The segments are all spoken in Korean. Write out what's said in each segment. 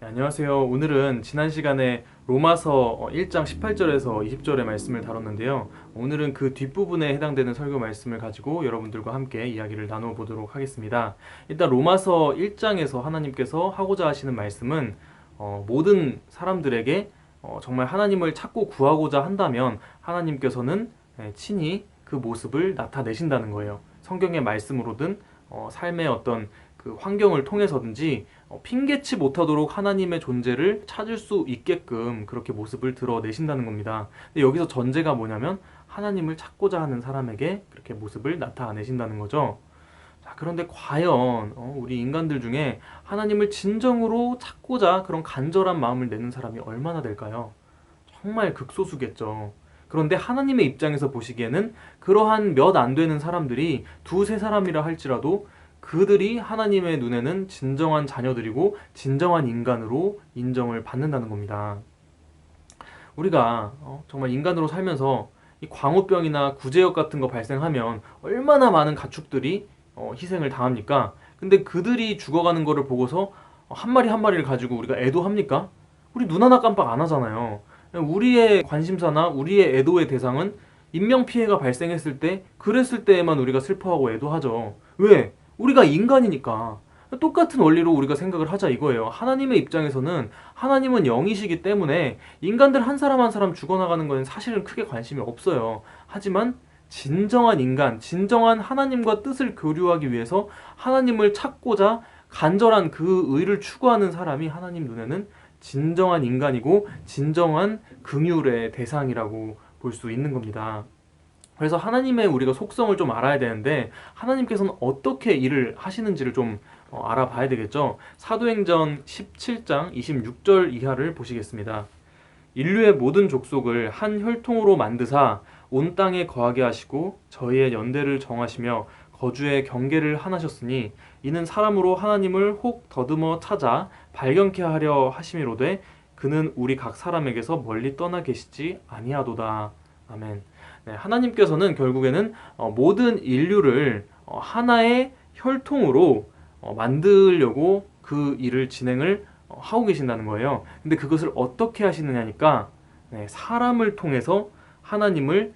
안녕하세요. 오늘은 지난 시간에 로마서 1장 18절에서 20절의 말씀을 다뤘는데요. 오늘은 그 뒷부분에 해당되는 설교 말씀을 가지고 여러분들과 함께 이야기를 나누어 보도록 하겠습니다. 일단 로마서 1장에서 하나님께서 하고자 하시는 말씀은 모든 사람들에게 정말 하나님을 찾고 구하고자 한다면 하나님께서는 친히 그 모습을 나타내신다는 거예요. 성경의 말씀으로든 삶의 어떤 그 환경을 통해서든지 핑계치 못하도록 하나님의 존재를 찾을 수 있게끔 그렇게 모습을 드러내신다는 겁니다. 근데 여기서 전제가 뭐냐면 하나님을 찾고자 하는 사람에게 그렇게 모습을 나타내신다는 거죠. 자, 그런데 과연 우리 인간들 중에 하나님을 진정으로 찾고자 그런 간절한 마음을 내는 사람이 얼마나 될까요? 정말 극소수겠죠. 그런데 하나님의 입장에서 보시기에는 그러한 몇 안 되는 사람들이 두세 사람이라 할지라도 그들이 하나님의 눈에는 진정한 자녀들이고 진정한 인간으로 인정을 받는다는 겁니다. 우리가 정말 인간으로 살면서 이 광우병이나 구제역 같은 거 발생하면 얼마나 많은 가축들이 희생을 당합니까? 근데 그들이 죽어가는 거를 보고서 한 마리 한 마리를 가지고 우리가 애도합니까? 우리 눈 하나 깜빡 안 하잖아요. 우리의 관심사나 우리의 애도의 대상은 인명피해가 발생했을 때, 그랬을 때에만 우리가 슬퍼하고 애도하죠. 왜? 우리가 인간이니까. 똑같은 원리로 우리가 생각을 하자 이거예요. 하나님의 입장에서는 하나님은 영이시기 때문에 인간들 한 사람 한 사람 죽어나가는 건 사실은 크게 관심이 없어요. 하지만 진정한 인간, 진정한 하나님과 뜻을 교류하기 위해서 하나님을 찾고자 간절한 그 의를 추구하는 사람이 하나님 눈에는 진정한 인간이고 진정한 긍휼의 대상이라고 볼 수 있는 겁니다. 그래서 하나님의 우리가 속성을 좀 알아야 되는데 하나님께서는 어떻게 일을 하시는지를 좀 알아봐야 되겠죠. 사도행전 17장 26절 이하를 보시겠습니다. 인류의 모든 족속을 한 혈통으로 만드사 온 땅에 거하게 하시고 저희의 연대를 정하시며 거주의 경계를 하나셨으니 이는 사람으로 하나님을 혹 더듬어 찾아 발견케 하려 하심이로되 그는 우리 각 사람에게서 멀리 떠나 계시지 아니하도다. 아멘. 네, 하나님께서는 결국에는 모든 인류를 하나의 혈통으로 만들려고 그 일을 진행을 하고 계신다는 거예요. 근데 그것을 어떻게 하시느냐니까 사람을 통해서 하나님을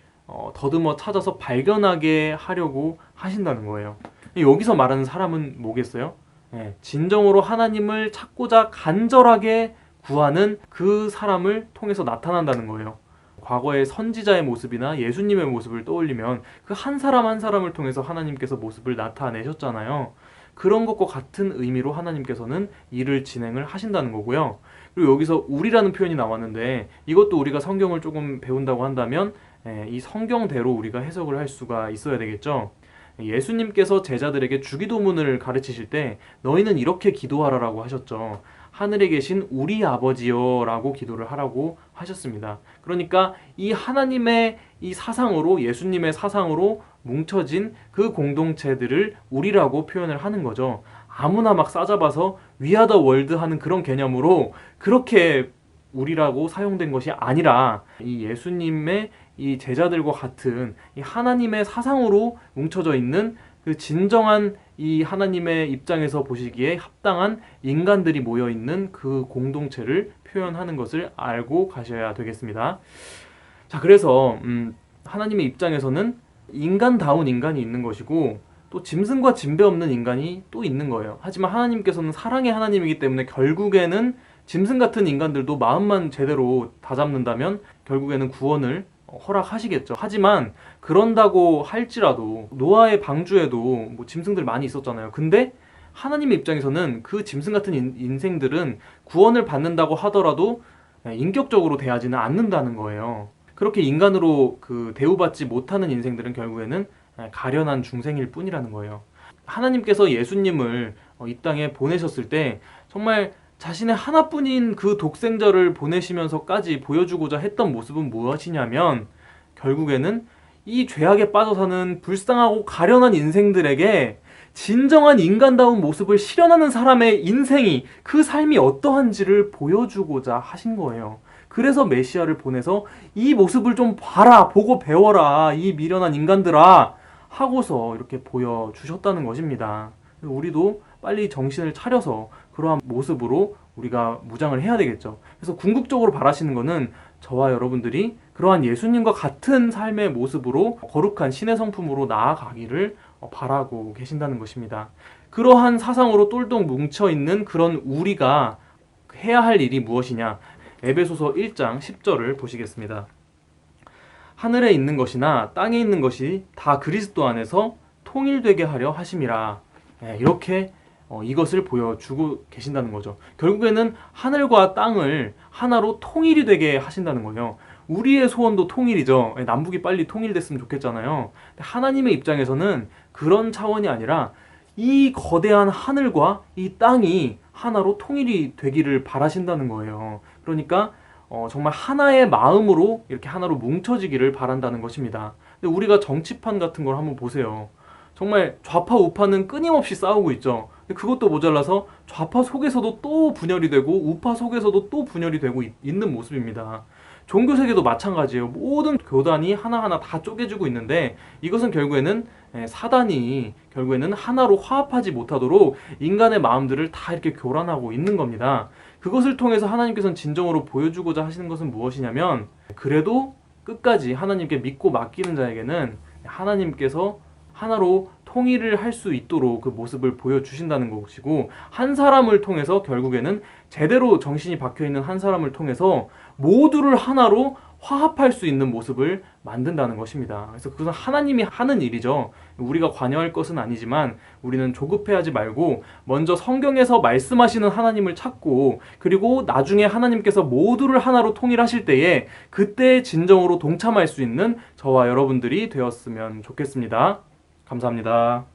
더듬어 찾아서 발견하게 하려고 하신다는 거예요. 여기서 말하는 사람은 뭐겠어요? 진정으로 하나님을 찾고자 간절하게 구하는 그 사람을 통해서 나타난다는 거예요. 과거의 선지자의 모습이나 예수님의 모습을 떠올리면 그 한 사람 한 사람을 통해서 하나님께서 모습을 나타내셨잖아요. 그런 것과 같은 의미로 하나님께서는 일을 진행을 하신다는 거고요. 그리고 여기서 우리라는 표현이 나왔는데 이것도 우리가 성경을 조금 배운다고 한다면 이 성경대로 우리가 해석을 할 수가 있어야 되겠죠. 예수님께서 제자들에게 주기도문을 가르치실 때 너희는 이렇게 기도하라라고 하셨죠. 하늘에 계신 우리 아버지여 라고 기도를 하라고 하셨습니다. 그러니까 이 하나님의 이 사상으로 예수님의 사상으로 뭉쳐진 그 공동체들을 우리라고 표현을 하는 거죠. 아무나 막 싸잡아서 We are the world 하는 그런 개념으로 그렇게 우리라고 사용된 것이 아니라 이 예수님의 이 제자들과 같은 이 하나님의 사상으로 뭉쳐져 있는 그 진정한 이 하나님의 입장에서 보시기에 합당한 인간들이 모여 있는 그 공동체를 표현하는 것을 알고 가셔야 되겠습니다. 자, 그래서 하나님의 입장에서는 인간다운 인간이 있는 것이고 또 짐승과 짐배 없는 인간이 또 있는 거예요. 하지만 하나님께서는 사랑의 하나님이기 때문에 결국에는 짐승 같은 인간들도 마음만 제대로 다잡는다면 결국에는 구원을 허락하시겠죠. 하지만 그런다고 할지라도 노아의 방주에도 뭐 짐승들 많이 있었잖아요. 근데 하나님의 입장에서는 그 짐승 같은 인생들은 구원을 받는다고 하더라도 인격적으로 대하지는 않는다는 거예요. 그렇게 인간으로 그 대우받지 못하는 인생들은 결국에는 가련한 중생일 뿐이라는 거예요. 하나님께서 예수님을 이 땅에 보내셨을 때 정말 자신의 하나뿐인 그 독생자를 보내시면서까지 보여주고자 했던 모습은 무엇이냐면 결국에는 이 죄악에 빠져 사는 불쌍하고 가련한 인생들에게 진정한 인간다운 모습을 실현하는 사람의 인생이 그 삶이 어떠한지를 보여주고자 하신 거예요. 그래서 메시아를 보내서 이 모습을 좀 봐라, 보고 배워라, 이 미련한 인간들아 하고서 이렇게 보여주셨다는 것입니다. 우리도 빨리 정신을 차려서 그러한 모습으로 우리가 무장을 해야 되겠죠. 그래서 궁극적으로 바라시는 거는 저와 여러분들이 그러한 예수님과 같은 삶의 모습으로 거룩한 신의 성품으로 나아가기를 바라고 계신다는 것입니다. 그러한 사상으로 똘똘 뭉쳐있는 그런 우리가 해야 할 일이 무엇이냐? 에베소서 1장 10절을 보시겠습니다. 하늘에 있는 것이나 땅에 있는 것이 다 그리스도 안에서 통일되게 하려 하심이라. 이렇게 이것을 보여주고 계신다는 거죠. 결국에는 하늘과 땅을 하나로 통일이 되게 하신다는 거예요. 우리의 소원도 통일이죠. 남북이 빨리 통일됐으면 좋겠잖아요. 하나님의 입장에서는 그런 차원이 아니라 이 거대한 하늘과 이 땅이 하나로 통일이 되기를 바라신다는 거예요. 그러니까 정말 하나의 마음으로 이렇게 하나로 뭉쳐지기를 바란다는 것입니다. 근데 우리가 정치판 같은 걸 한번 보세요. 정말 좌파 우파는 끊임없이 싸우고 있죠. 근데 그것도 모자라서 좌파 속에서도 또 분열이 되고 우파 속에서도 또 분열이 되고 있는 모습입니다. 종교 세계도 마찬가지예요. 모든 교단이 하나하나 다 쪼개지고 있는데 이것은 결국에는 사단이 결국에는 하나로 화합하지 못하도록 인간의 마음들을 다 이렇게 교란하고 있는 겁니다. 그것을 통해서 하나님께서는 진정으로 보여주고자 하시는 것은 무엇이냐면 그래도 끝까지 하나님께 믿고 맡기는 자에게는 하나님께서 하나로 통일을 할 수 있도록 그 모습을 보여주신다는 것이고 한 사람을 통해서 결국에는 제대로 정신이 박혀있는 한 사람을 통해서 모두를 하나로 화합할 수 있는 모습을 만든다는 것입니다. 그래서 그것은 하나님이 하는 일이죠. 우리가 관여할 것은 아니지만 우리는 조급해하지 말고 먼저 성경에서 말씀하시는 하나님을 찾고 그리고 나중에 하나님께서 모두를 하나로 통일하실 때에 그때 진정으로 동참할 수 있는 저와 여러분들이 되었으면 좋겠습니다. 감사합니다.